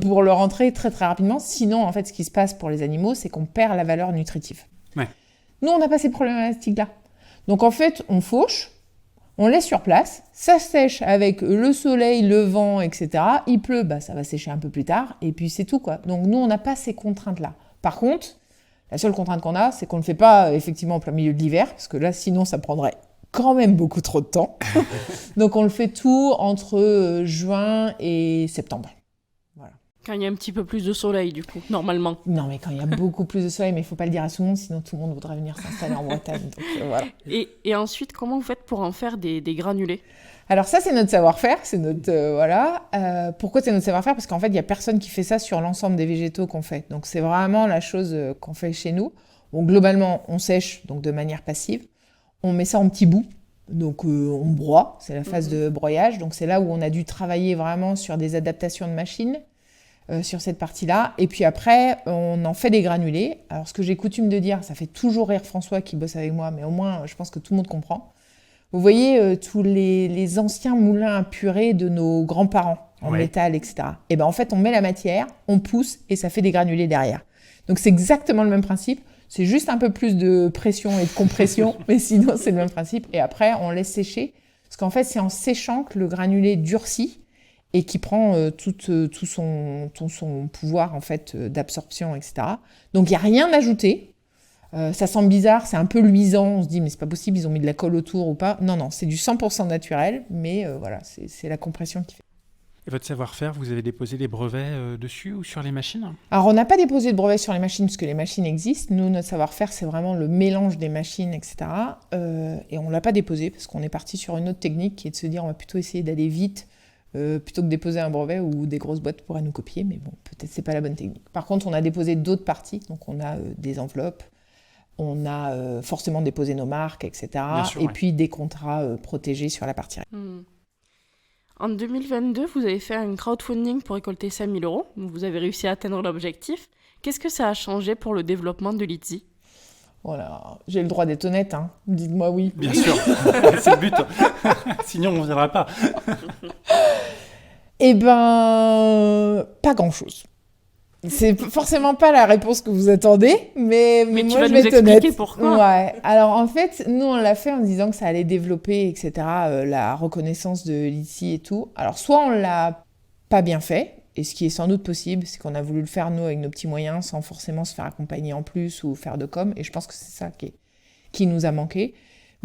pour le rentrer très, très rapidement. Sinon, en fait, ce qui se passe pour les animaux, c'est qu'on perd la valeur nutritive. Ouais. Nous, on n'a pas ces problématiques-là. Donc, en fait, on fauche, on laisse sur place, ça sèche avec le soleil, le vent, etc. Il pleut, ça va sécher un peu plus tard. Et puis, c'est tout, quoi. Donc, nous, on n'a pas ces contraintes-là. Par contre, la seule contrainte qu'on a, c'est qu'on ne le fait pas effectivement en plein milieu de l'hiver, parce que là, sinon, ça prendrait quand même beaucoup trop de temps. Donc, on le fait tout entre juin et septembre. Voilà. Quand il y a un petit peu plus de soleil, du coup, normalement. Non, mais quand il y a beaucoup plus de soleil, mais il ne faut pas le dire à tout le monde, sinon tout le monde voudrait venir s'installer en Bretagne. Donc, voilà. Et ensuite, comment vous faites pour en faire des granulés ? Alors ça, c'est notre savoir-faire, c'est notre... voilà. Pourquoi c'est notre savoir-faire ? Parce qu'en fait, il n'y a personne qui fait ça sur l'ensemble des végétaux qu'on fait. Donc c'est vraiment la chose qu'on fait chez nous. Bon, globalement, on sèche donc de manière passive. On met ça en petits bouts. Donc on broie, c'est la phase de broyage. Donc c'est là où on a dû travailler vraiment sur des adaptations de machines sur cette partie-là. Et puis après, on en fait des granulés. Alors ce que j'ai coutume de dire, ça fait toujours rire François qui bosse avec moi, mais au moins, je pense que tout le monde comprend. Vous voyez tous les anciens moulins à purée de nos grands-parents en métal, etc. Et en fait, on met la matière, on pousse et ça fait des granulés derrière. Donc, c'est exactement le même principe. C'est juste un peu plus de pression et de compression, mais sinon, c'est le même principe. Et après, on laisse sécher. Parce qu'en fait, c'est en séchant que le granulé durcit et qui prend tout son pouvoir en fait, d'absorption, etc. Donc, il n'y a rien à ajouter. Ça sent bizarre, c'est un peu luisant, on se dit mais c'est pas possible, ils ont mis de la colle autour ou pas. Non, c'est du 100% naturel, mais voilà, c'est la compression qui fait. Et votre savoir-faire, vous avez déposé des brevets dessus ou sur les machines ? Alors on n'a pas déposé de brevets sur les machines parce que les machines existent. Nous, notre savoir-faire, c'est vraiment le mélange des machines, etc. Et on l'a pas déposé parce qu'on est parti sur une autre technique qui est de se dire on va plutôt essayer d'aller vite plutôt que déposer un brevet où des grosses boîtes pourraient nous copier, mais bon, peut-être c'est pas la bonne technique. Par contre, on a déposé d'autres parties, donc on a des enveloppes, on a forcément déposé nos marques, etc. Et puis des contrats protégés sur la partie. En 2022, vous avez fait un crowdfunding pour récolter 5 000 €. Vous avez réussi à atteindre l'objectif. Qu'est-ce que ça a changé pour le développement de l'ITZY ? Voilà, j'ai le droit d'être honnête, hein. Dites-moi oui. Bien sûr, c'est le but. Sinon, on ne viendra pas. Eh ben, pas grand-chose. C'est forcément pas la réponse que vous attendez, mais Mais tu moi vas je nous vais être honnête. expliquer pourquoi. Ouais. Alors en fait, nous on l'a fait en disant que ça allait développer, etc. La reconnaissance de l'ITSI et tout. Alors soit on l'a pas bien fait, et ce qui est sans doute possible, c'est qu'on a voulu le faire nous avec nos petits moyens, sans forcément se faire accompagner en plus ou faire de com. Et je pense que c'est ça qui nous a manqué.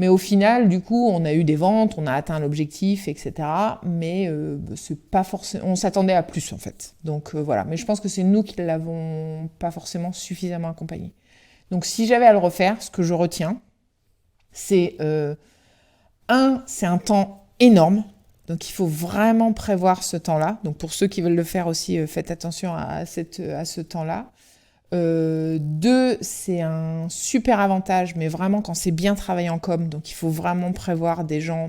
Mais au final, du coup, on a eu des ventes, on a atteint l'objectif, etc. Mais c'est pas forcément, on s'attendait à plus en fait. Donc voilà. Mais je pense que c'est nous qui l'avons pas forcément suffisamment accompagné. Donc si j'avais à le refaire, ce que je retiens, c'est c'est un temps énorme. Donc il faut vraiment prévoir ce temps-là. Donc pour ceux qui veulent le faire aussi, faites attention à ce temps-là. 2, c'est un super avantage, mais vraiment quand c'est bien travaillé en com, donc il faut vraiment prévoir des gens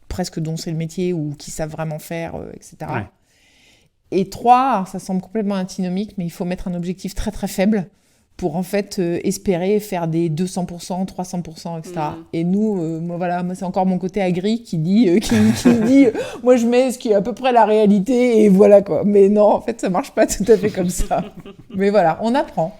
presque dont c'est le métier ou qui savent vraiment faire, etc. Ouais. Et 3, alors ça semble complètement antinomique, mais il faut mettre un objectif très très faible pour en fait espérer faire des 200%, 300%, etc. Et nous, moi c'est encore mon côté agri qui dit, qui me dit moi je mets ce qui est à peu près la réalité et voilà quoi. Mais non, en fait ça marche pas tout à fait comme ça. Mais voilà, on apprend.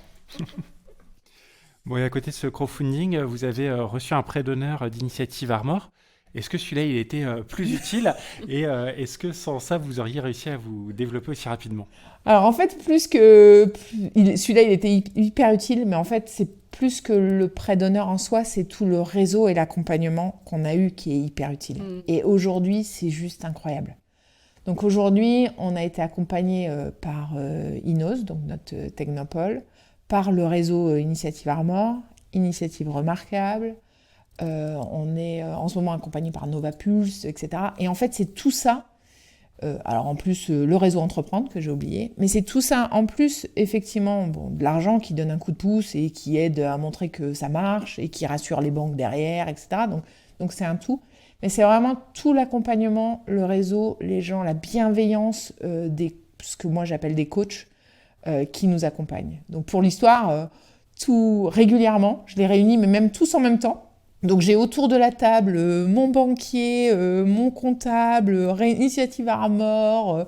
Bon, et à côté de ce crowdfunding, vous avez reçu un prêt d'honneur d'Initiative Armor. Est-ce que celui-là, il était plus utile et est-ce que sans ça, vous auriez réussi à vous développer aussi rapidement? Alors en fait, celui-là, il était hyper utile, mais en fait, c'est plus que le prêt d'honneur en soi, c'est tout le réseau et l'accompagnement qu'on a eu qui est hyper utile. Et aujourd'hui, c'est juste incroyable. Donc aujourd'hui, on a été accompagné par Inos, donc notre Technopole, par le réseau Initiative Armor, Initiative Remarquable. On est en ce moment accompagné par Nova Pulse, etc. Et en fait, c'est tout ça. Alors en plus, le réseau Entreprendre, que j'ai oublié. Mais c'est tout ça, en plus, effectivement, de l'argent qui donne un coup de pouce et qui aide à montrer que ça marche et qui rassure les banques derrière, etc. Donc c'est un tout. Mais c'est vraiment tout l'accompagnement, le réseau, les gens, la bienveillance ce que moi j'appelle des coachs qui nous accompagnent. Donc pour l'histoire, tout régulièrement, je les réunis, mais même tous en même temps. Donc j'ai autour de la table mon banquier, mon comptable, Initiative Armor,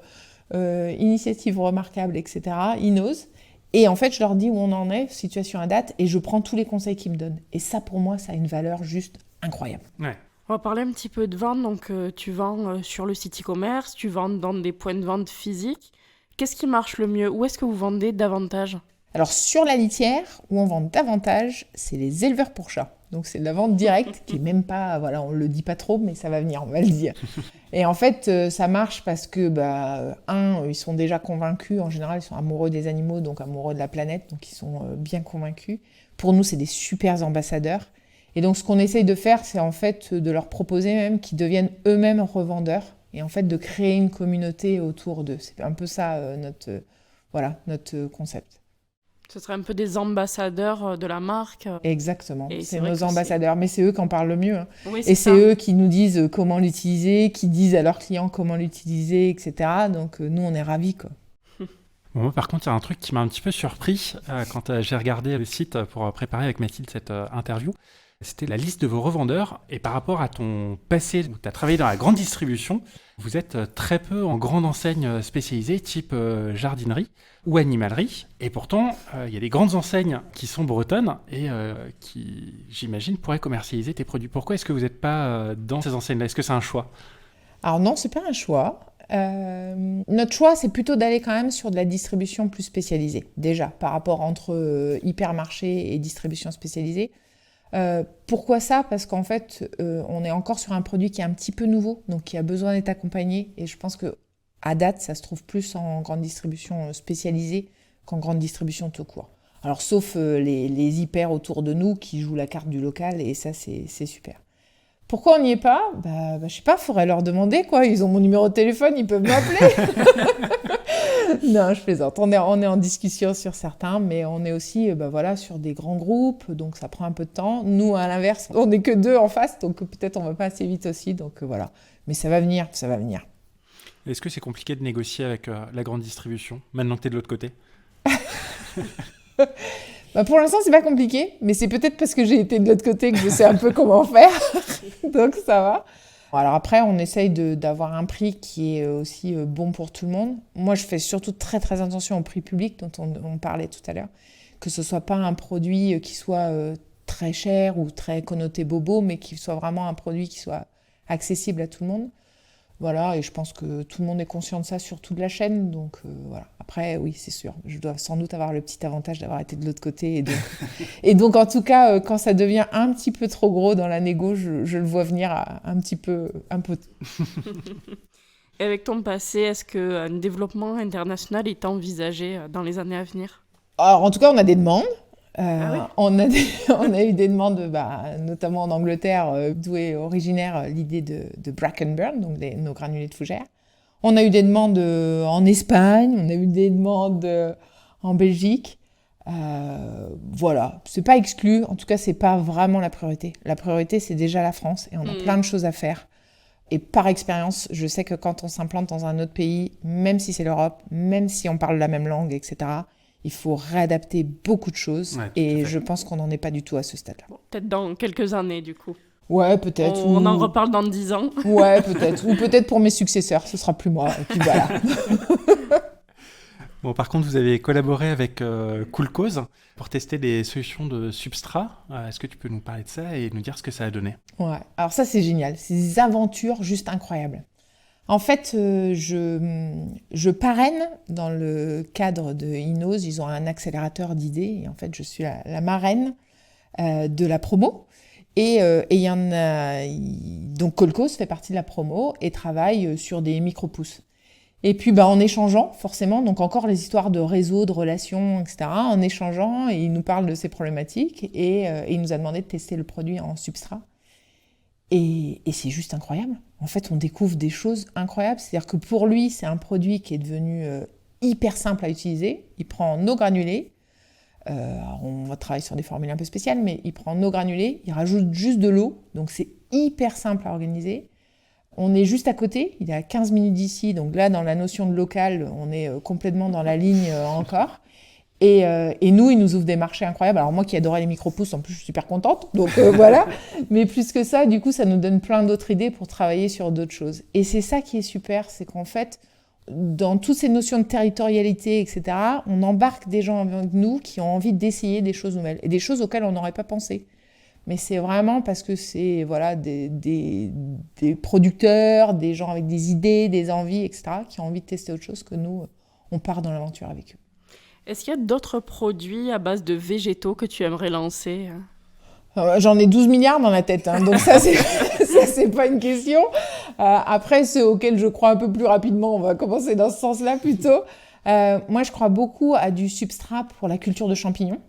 Initiative Remarquable, etc., Inos. Et en fait, je leur dis où on en est, situation à date, et je prends tous les conseils qu'ils me donnent. Et ça, pour moi, ça a une valeur juste incroyable. Ouais. On va parler un petit peu de vente. Donc, tu vends sur le site e-commerce, tu vends dans des points de vente physiques. Qu'est-ce qui marche le mieux? Où est-ce que vous vendez davantage? Alors, sur la litière, où on vend davantage, c'est les éleveurs pour chats. Donc, c'est de la vente directe, qui est même pas... Voilà, on le dit pas trop, mais ça va venir, on va le dire. Et en fait, ça marche parce que, ils sont déjà convaincus. En général, ils sont amoureux des animaux, donc amoureux de la planète. Donc, ils sont bien convaincus. Pour nous, c'est des super ambassadeurs. Et donc, ce qu'on essaye de faire, c'est en fait de leur proposer même qu'ils deviennent eux-mêmes revendeurs. Et en fait, de créer une communauté autour d'eux. C'est un peu ça, notre concept. Ce serait un peu des ambassadeurs de la marque. Exactement, Et c'est nos ambassadeurs, mais c'est eux qui en parlent le mieux. Hein. Oui, Et c'est eux qui nous disent comment l'utiliser, qui disent à leurs clients comment l'utiliser, etc. Donc nous, on est ravis, quoi. Bon, moi, par contre, il y a un truc qui m'a un petit peu surpris quand j'ai regardé le site pour préparer avec Mathilde cette interview. C'était la liste de vos revendeurs. Et par rapport à ton passé, où tu as travaillé dans la grande distribution, vous êtes très peu en grande enseigne spécialisée, type jardinerie ou animalerie. Et pourtant, il y a des grandes enseignes qui sont bretonnes et qui, j'imagine, pourraient commercialiser tes produits. Pourquoi est-ce que vous n'êtes pas dans ces enseignes-là? Est-ce que c'est un choix? Alors non, c'est pas un choix. Notre choix, c'est plutôt d'aller quand même sur de la distribution plus spécialisée, déjà, par rapport entre hypermarché et distribution spécialisée. Pourquoi ça? Parce qu'en fait, on est encore sur un produit qui est un petit peu nouveau, donc qui a besoin d'être accompagné. Et je pense que à date, ça se trouve plus en grande distribution spécialisée qu'en grande distribution tout court. Alors, sauf les hyper autour de nous qui jouent la carte du local, et ça, c'est super. Pourquoi on n'y est pas? Je sais pas, faudrait leur demander, quoi. Ils ont mon numéro de téléphone, ils peuvent m'appeler. Non, je plaisante. On est en discussion sur certains, mais on est aussi sur des grands groupes, donc ça prend un peu de temps. Nous, à l'inverse, on n'est que 2 en face, donc peut-être on va pas assez vite aussi, donc voilà. Mais ça va venir, ça va venir. Est-ce que c'est compliqué de négocier avec la grande distribution, maintenant que tu es de l'autre côté? Pour l'instant, c'est pas compliqué, mais c'est peut-être parce que j'ai été de l'autre côté que je sais un peu comment faire. Donc, ça va. Alors après, on essaye d'avoir un prix qui est aussi bon pour tout le monde. Moi, je fais surtout très, très attention au prix public dont on parlait tout à l'heure. Que ce soit pas un produit qui soit très cher ou très connoté bobo, mais qui soit vraiment un produit qui soit accessible à tout le monde. Voilà, et je pense que tout le monde est conscient de ça sur toute la chaîne, donc voilà. Après, oui, c'est sûr, je dois sans doute avoir le petit avantage d'avoir été de l'autre côté, et donc en tout cas, quand ça devient un petit peu trop gros dans la négo, je le vois venir un peu. Et avec ton passé, est-ce qu'un développement international est envisagé dans les années à venir? Alors, en tout cas, on a des demandes. Oui. On a eu des demandes, notamment en Angleterre, d'où est originaire l'idée de Brackenburn, donc nos granulés de fougères. On a eu des demandes en Espagne, on a eu des demandes en Belgique. Voilà, c'est pas exclu, en tout cas, c'est pas vraiment la priorité. La priorité, c'est déjà la France, et on a plein de choses à faire. Et par expérience, je sais que quand on s'implante dans un autre pays, même si c'est l'Europe, même si on parle la même langue, etc., il faut réadapter beaucoup de choses. Ouais, et je pense qu'on n'en est pas du tout à ce stade-là. Bon, peut-être dans quelques années, du coup. Ouais, peut-être. On en reparle dans 10 ans. Ouais, peut-être. Ou peut-être pour mes successeurs, ce sera plus moi. Et puis voilà. Bon, par contre, vous avez collaboré avec Cool Cause pour tester des solutions de substrat. Est-ce que tu peux nous parler de ça et nous dire ce que ça a donné? Ouais. Alors ça, c'est génial. C'est des aventures juste incroyables. En fait, je parraine dans le cadre de Inose. Ils ont un accélérateur d'idées. Et en fait, je suis la marraine de la promo. Et il y en a... Donc, Colcos fait partie de la promo et travaille sur des micro-pousses. Et puis, en échangeant, forcément, donc encore les histoires de réseau, de relations, etc. En échangeant, il nous parle de ses problématiques et il nous a demandé de tester le produit en substrat. Et c'est juste incroyable. En fait, on découvre des choses incroyables. C'est-à-dire que pour lui, c'est un produit qui est devenu hyper simple à utiliser. Il prend nos granulés. On va travailler sur des formules un peu spéciales, mais il prend nos granulés, il rajoute juste de l'eau. Donc, c'est hyper simple à organiser. On est juste à côté. Il est à 15 minutes d'ici. Donc là, dans la notion de local, on est complètement dans la ligne encore. Et nous, ils nous ouvrent des marchés incroyables. Alors moi qui adorais les micro-pousses, en plus, je suis super contente. Donc voilà. Mais plus que ça, du coup, ça nous donne plein d'autres idées pour travailler sur d'autres choses. Et c'est ça qui est super, c'est qu'en fait, dans toutes ces notions de territorialité, etc., on embarque des gens avec nous qui ont envie d'essayer des choses nouvelles et des choses auxquelles on n'aurait pas pensé. Mais c'est vraiment parce que c'est voilà, des producteurs, des gens avec des idées, des envies, etc., qui ont envie de tester autre chose que nous, on part dans l'aventure avec eux. Est-ce qu'il y a d'autres produits à base de végétaux que tu aimerais lancer? J'en ai 12 milliards dans la tête, hein, donc ça, c'est pas une question. Après, ceux auxquels je crois un peu plus rapidement, on va commencer dans ce sens-là plutôt. Moi, je crois beaucoup à du substrat pour la culture de champignons.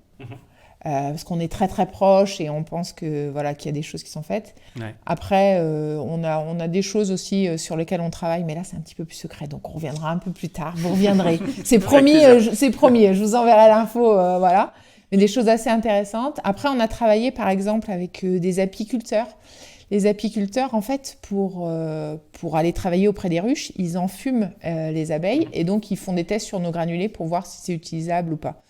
Parce qu'on est très très proche et on pense que voilà qu'il y a des choses qui sont faites. Ouais. Après, on a des choses aussi sur lesquelles on travaille, mais là c'est un petit peu plus secret, donc on reviendra un peu plus tard. Vous reviendrez, c'est promis, c'est promis. Je vous enverrai l'info, voilà. Mais des choses assez intéressantes. Après, on a travaillé par exemple avec des apiculteurs. Les apiculteurs, en fait, pour aller travailler auprès des ruches, ils enfument les abeilles et donc ils font des tests sur nos granulés pour voir si c'est utilisable ou pas.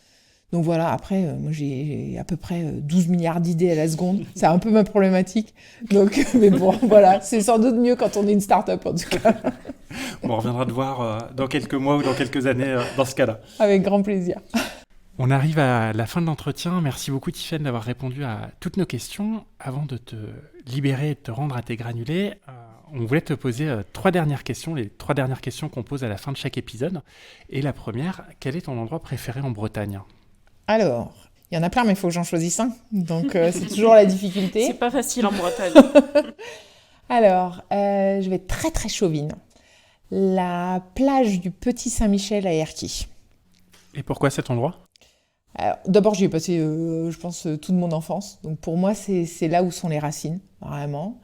Donc voilà, après, moi j'ai à peu près 12 milliards d'idées à la seconde. C'est un peu ma problématique. Donc, mais bon, voilà, c'est sans doute mieux quand on est une start-up en tout cas. Bon, on reviendra te voir dans quelques mois ou dans quelques années dans ce cas-là. Avec grand plaisir. On arrive à la fin de l'entretien. Merci beaucoup Tiffaine d'avoir répondu à toutes nos questions. Avant de te libérer et de te rendre à tes granulés, on voulait te poser 3 dernières questions, les 3 dernières questions qu'on pose à la fin de chaque épisode. Et la première, quel est ton endroit préféré en Bretagne ? Alors, il y en a plein, mais il faut que j'en choisisse un. Donc, c'est toujours la difficulté. C'est pas facile en Bretagne. Alors, je vais être très, très chauvine. La plage du Petit Saint-Michel à Erquy. Et pourquoi cet endroit ? Alors, d'abord, j'y ai passé, je pense, toute mon enfance. Donc, pour moi, c'est là où sont les racines, vraiment.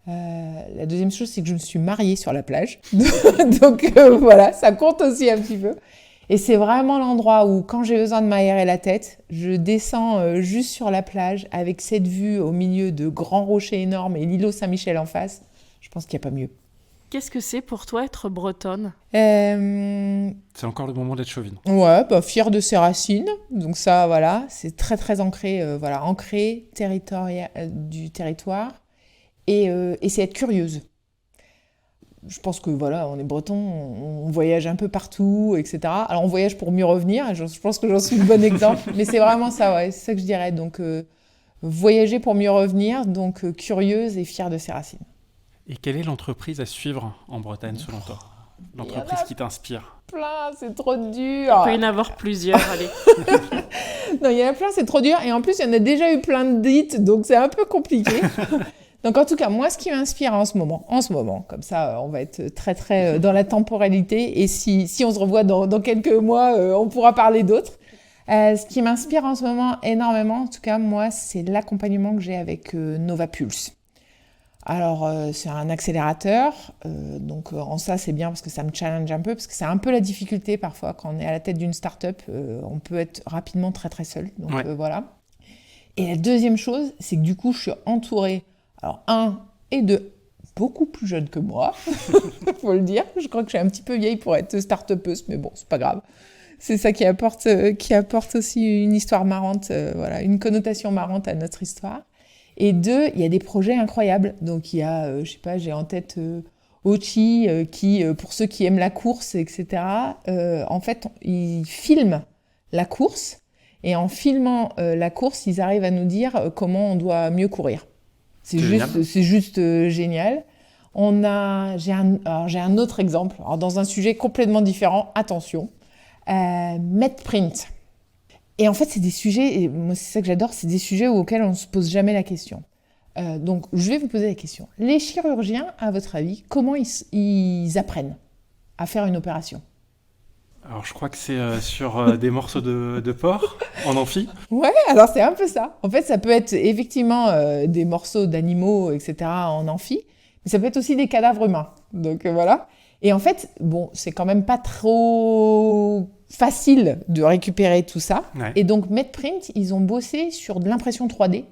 La deuxième chose, c'est que je me suis mariée sur la plage. Donc, voilà, ça compte aussi un petit peu. Et c'est vraiment l'endroit où, quand j'ai besoin de m'aérer la tête, je descends juste sur la plage avec cette vue au milieu de grands rochers énormes et l'îlot Saint-Michel en face. Je pense qu'il n'y a pas mieux. Qu'est-ce que c'est pour toi être bretonne ? Ça C'est encore le moment d'être chauvine. Ouais, fière de ses racines. Donc ça, voilà, c'est très très ancré, ancré du territoire. Et c'est être curieuse. Je pense que voilà, on est breton, on voyage un peu partout, etc. Alors on voyage pour mieux revenir, et je pense que j'en suis le bon exemple. Mais c'est vraiment ça, ouais, c'est ça que je dirais. Donc voyager pour mieux revenir, donc curieuse et fière de ses racines. Et quelle est l'entreprise à suivre en Bretagne selon toi ? L'entreprise qui t'inspire ? Plein, c'est trop dur. Il peut y en avoir plusieurs, allez. Non, il y en a plein, c'est trop dur. Et en plus, il y en a déjà eu plein de dites, donc c'est un peu compliqué. Donc en tout cas, moi, ce qui m'inspire en ce moment, comme ça, on va être très très dans la temporalité. Et si on se revoit dans quelques mois, on pourra parler d'autres. Ce qui m'inspire en ce moment énormément, en tout cas, moi, c'est l'accompagnement que j'ai avec Nova Pulse. Alors, c'est un accélérateur, donc en ça, c'est bien parce que ça me challenge un peu, parce que c'est un peu la difficulté parfois quand on est à la tête d'une start-up, on peut être rapidement très très seul, donc voilà. Et la deuxième chose, c'est que du coup, je suis entourée, alors et deux, beaucoup plus jeunes que moi, faut le dire. Je crois que je suis un petit peu vieille pour être start-upeuse, mais bon, c'est pas grave. C'est ça qui apporte aussi une histoire marrante, une connotation marrante à notre histoire. Et deux, il y a des projets incroyables. Donc il y a, j'ai en tête Ochi qui, pour ceux qui aiment la course, etc., en fait, ils filment la course. Et en filmant la course, ils arrivent à nous dire comment on doit mieux courir. C'est juste génial. J'ai un autre exemple. Alors, dans un sujet complètement différent, attention. MedPrint. Et en fait, c'est des sujets, et moi c'est ça que j'adore, c'est des sujets auxquels on ne se pose jamais la question. Donc, je vais vous poser la question. Les chirurgiens, à votre avis, comment ils apprennent à faire une opération ? Alors, je crois que c'est sur des morceaux de porc en amphi. Ouais, alors c'est un peu ça. En fait, ça peut être effectivement des morceaux d'animaux, etc. en amphi, mais ça peut être aussi des cadavres humains. Donc, voilà. Et en fait, bon, c'est quand même pas trop facile de récupérer tout ça. Ouais. Et donc, MedPrint, ils ont bossé sur de l'impression 3D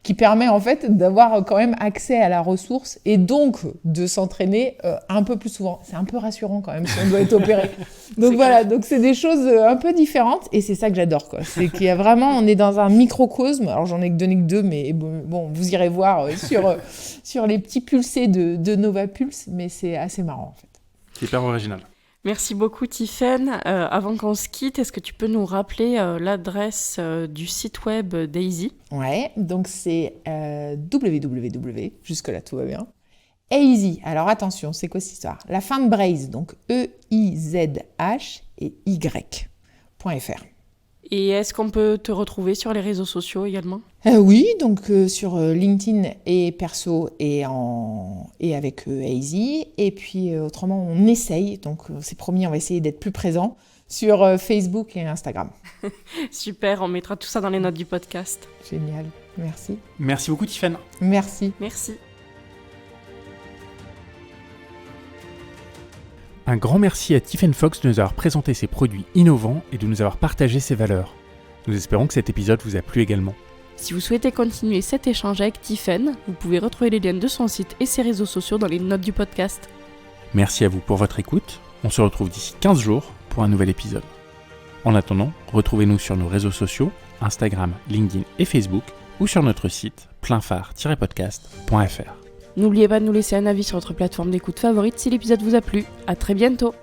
qui permet en fait d'avoir quand même accès à la ressource et donc de s'entraîner un peu plus souvent. C'est un peu rassurant quand même si on doit être opéré. Donc voilà, donc c'est des choses un peu différentes et c'est ça que j'adore, quoi. C'est qu'il y a vraiment, on est dans un microcosme. Alors j'en ai donné que 2, mais bon, vous irez voir sur les petits pulsés de Nova Pulse, mais c'est assez marrant en fait. C'est hyper original. Merci beaucoup Tiffaine. Avant qu'on se quitte, est-ce que tu peux nous rappeler l'adresse du site web d'Easy ? Ouais, donc c'est www, jusque-là tout va bien. Easy, alors attention, c'est quoi cette histoire ? La fin de Braze, donc EIZH et Y.fr. Et est-ce qu'on peut te retrouver sur les réseaux sociaux également ? Oui, donc sur LinkedIn et perso et avec Easy. Et puis autrement, on essaye, donc c'est promis, on va essayer d'être plus présent sur Facebook et Instagram. Super, on mettra tout ça dans les notes du podcast. Génial, merci. Merci beaucoup Tiffaine. Merci. Merci. Un grand merci à Tiffaine Fox de nous avoir présenté ses produits innovants et de nous avoir partagé ses valeurs. Nous espérons que cet épisode vous a plu également. Si vous souhaitez continuer cet échange avec Tiffaine, vous pouvez retrouver les liens de son site et ses réseaux sociaux dans les notes du podcast. Merci à vous pour votre écoute. On se retrouve d'ici 15 jours pour un nouvel épisode. En attendant, retrouvez-nous sur nos réseaux sociaux, Instagram, LinkedIn et Facebook, ou sur notre site pleinphare-podcast.fr. N'oubliez pas de nous laisser un avis sur votre plateforme d'écoute favorite si l'épisode vous a plu. À très bientôt.